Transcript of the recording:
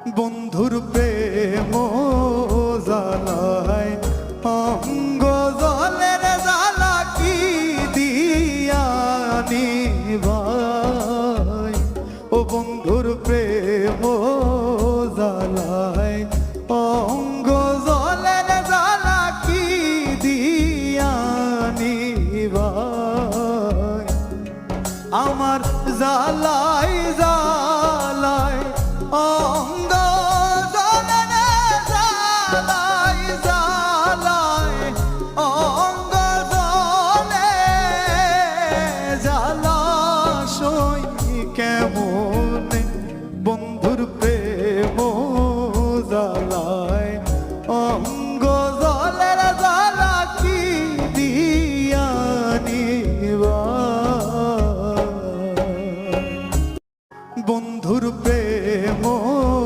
বন্ধুর প্রেম জ্বালায় অঙ্গ জলের জ্বালা কি দিয়া নিভাই। ও বন্ধুর প্রেম জ্বালায় অঙ্গ জলের জ্বালা কি দিয়া নিভাই। আমার জ্বালা